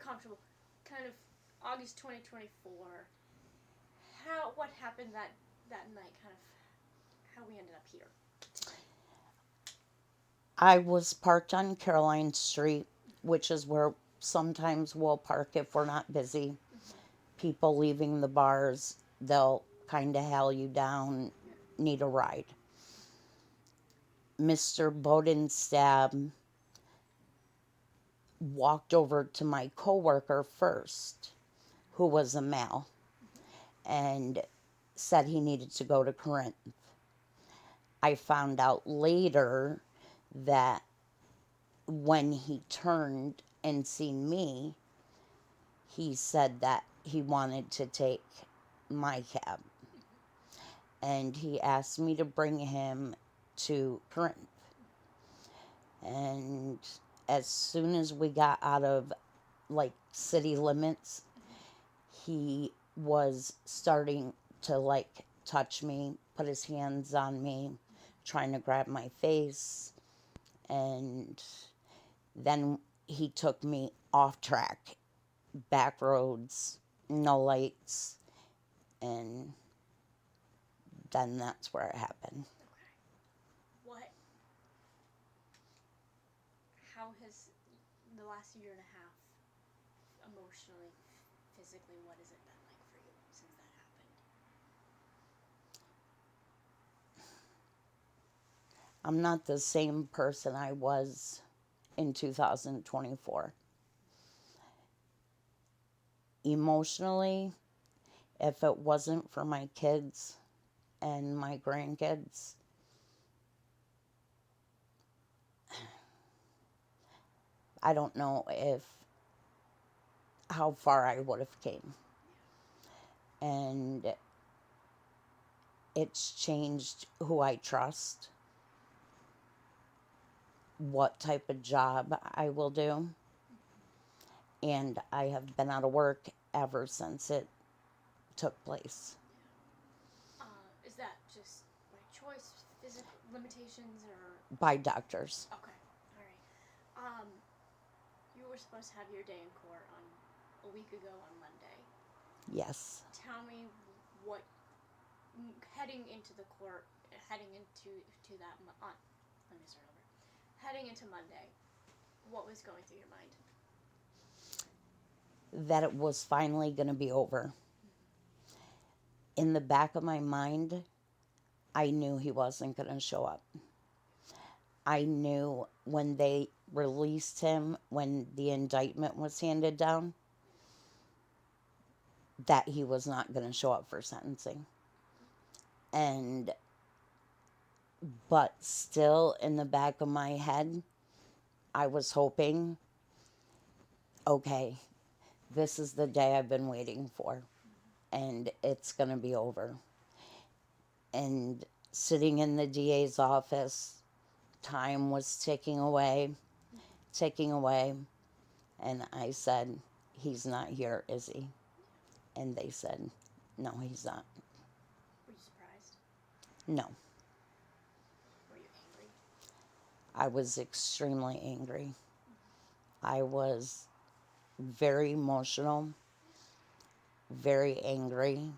comfortable, kind of August 2024, what happened that night, kind of how we ended up here? I was parked on Caroline Street, which is where sometimes we'll park if we're not busy. People leaving the bars, they'll kind of hail you down, need a ride. Mr. Bodenstab walked over to my coworker first, who was a male, and said he needed to go to Corinth. I found out later that when he turned and seen me, he said that he wanted to take my cab. And he asked me to bring him to Corinth. And as soon as we got out of like city limits, he was starting to like touch me, put his hands on me, trying to grab my face. And then he took me off track, back roads, no lights, and then that's where it happened. Okay. How has the last year and a half, emotionally, physically, what has it been like for you since that happened? I'm not the same person I was in 2024. Emotionally, if it wasn't for my kids and my grandkids, I don't know if how far I would have came. And it's changed who I trust, what type of job I will do. And I have been out of work ever since it took place. Is that just by choice, physical limitations, or? By doctors. Okay, all right. You were supposed to have your day in court on a week ago on Monday. Yes. Tell me what, heading into the court, heading into that let me start over. Heading into Monday, what was going through your mind? That it was finally going to be over. In the back of my mind, I knew he wasn't going to show up. I knew when they released him, when the indictment was handed down, that he was not going to show up for sentencing. And, but still in the back of my head, I was hoping, okay, this is the day I've been waiting for, and it's going to be over. And sitting in the DA's office, time was ticking away, and I said, he's not here, is he? And they said, no, he's not. Were you surprised? No. Were you angry? I was extremely angry. I was very emotional, very angry,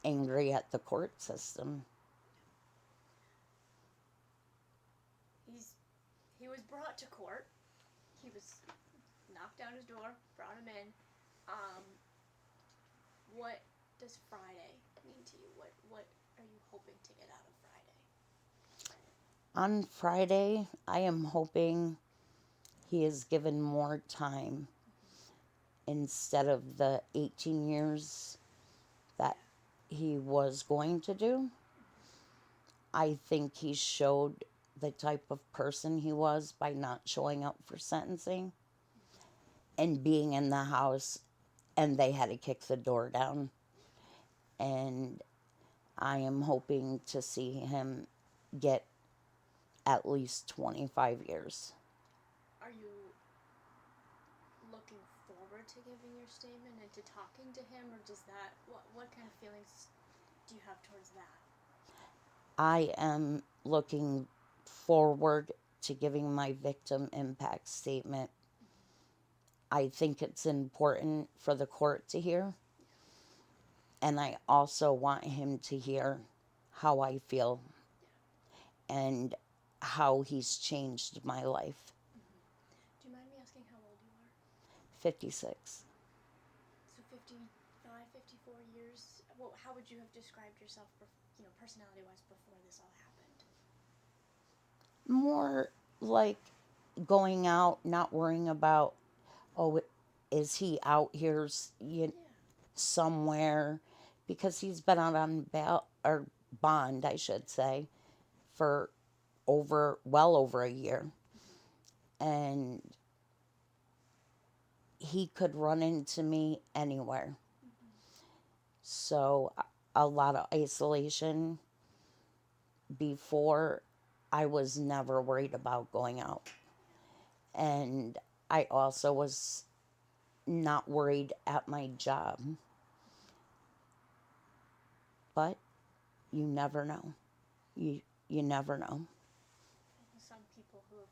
angry at the court system. He was brought to court. He was knocked down his door, brought him in. What does Friday mean to you? What are you hoping to get out of Friday? On Friday, I am hoping he is given more time instead of the 18 years that he was going to do. I think he showed the type of person he was by not showing up for sentencing and being in the house, and they had to kick the door down. And I am hoping to see him get at least 25 years. Are you looking forward to giving your statement and to talking to him, or does that, what kind of feelings do you have towards that? I am looking forward to giving my victim impact statement I think it's important for the court to hear. And I also want him to hear how I feel and how he's changed my life. Do you mind me asking how old you are? 56. So 55, 54 years. Well, how would you have described yourself, personality-wise, before this all happened? More like going out, not worrying about, oh, is he out here somewhere? Because he's been out on bail, or bond, I should say, for well over a year. And he could run into me anywhere. So a lot of isolation. Before, I was never worried about going out. And I also was not worried at my job. But you never know. You never know. Some people who have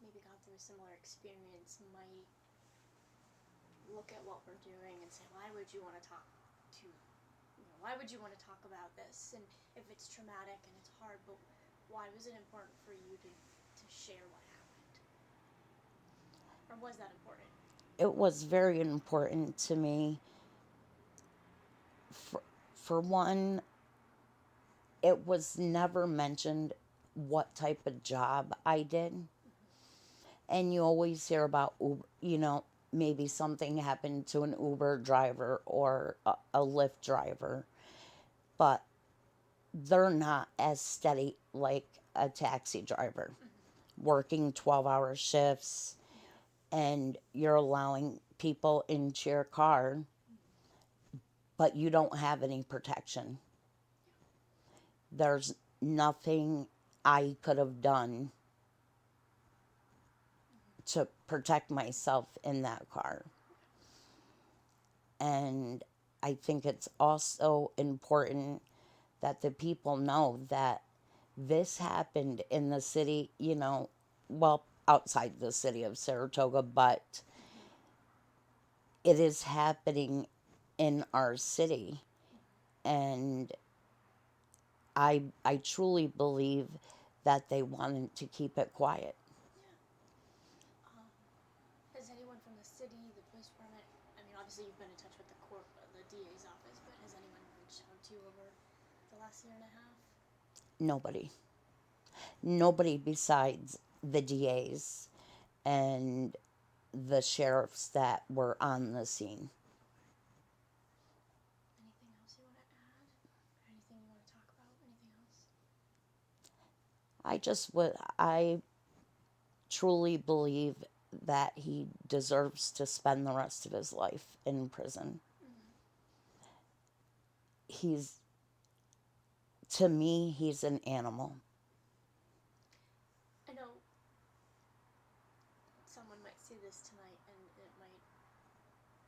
maybe gone through a similar experience might look at what we're doing and say, why would you want to talk about this? And if it's traumatic and it's hard, but why was it important for you to share what happened? Or was that important? It was very important to me. For one, it was never mentioned what type of job I did. And you always hear about, maybe something happened to an Uber driver or a Lyft driver. But they're not as steady like a taxi driver, working 12-hour shifts, and you're allowing people into your car, but you don't have any protection. There's nothing I could have done to protect myself in that car. And I think it's also important that the people know that this happened in the city, well, outside the city of Saratoga, but it is happening in our city. And I truly believe that they wanted to keep it quiet. Has anyone from the city, the police department, obviously you've been in touch with the court, the DA's office, but has anyone reached out to you over the last year and a half? Nobody. Nobody besides the DAs and the sheriffs that were on the scene. Anything else you want to add? Anything you want to talk about? Anything else? I truly believe that he deserves to spend the rest of his life in prison. To me, he's an animal. I know someone might see this tonight and it might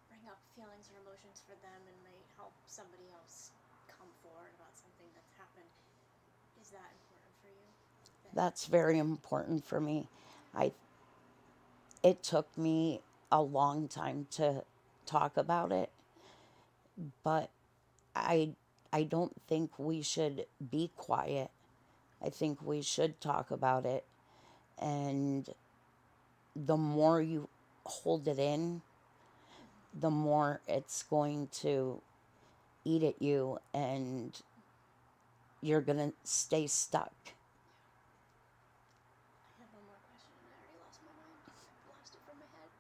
bring up feelings or emotions for them and might help somebody else come forward about something that's happened. Is that important for you? That's very important for me. It took me a long time to talk about it, but I don't think we should be quiet. I think we should talk about it. And the more you hold it in, the more it's going to eat at you and you're going to stay stuck. I had one more question and I already lost my mind. I lost it from my head.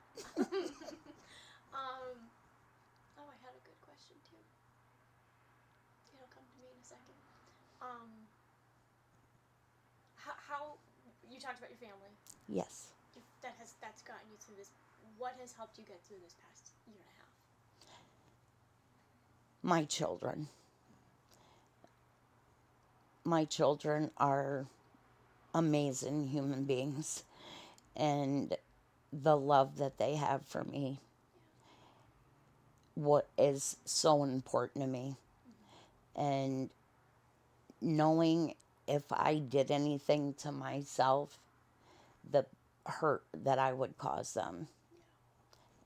I had a good question too. It'll come to me in a second. How you talked about your family. Yes. That's gotten you through this. What has helped you get through this past year and a half? My children. My children are amazing human beings, and the love that they have for me, what is so important to me. And knowing if I did anything to myself, the hurt that I would cause them.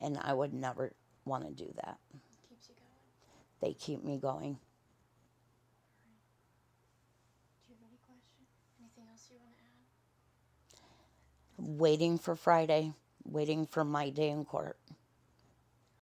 And I would never want to do that. It keeps you going. They keep me going. Do you have any question? Anything else you want to add? Waiting for Friday, waiting for my day in court.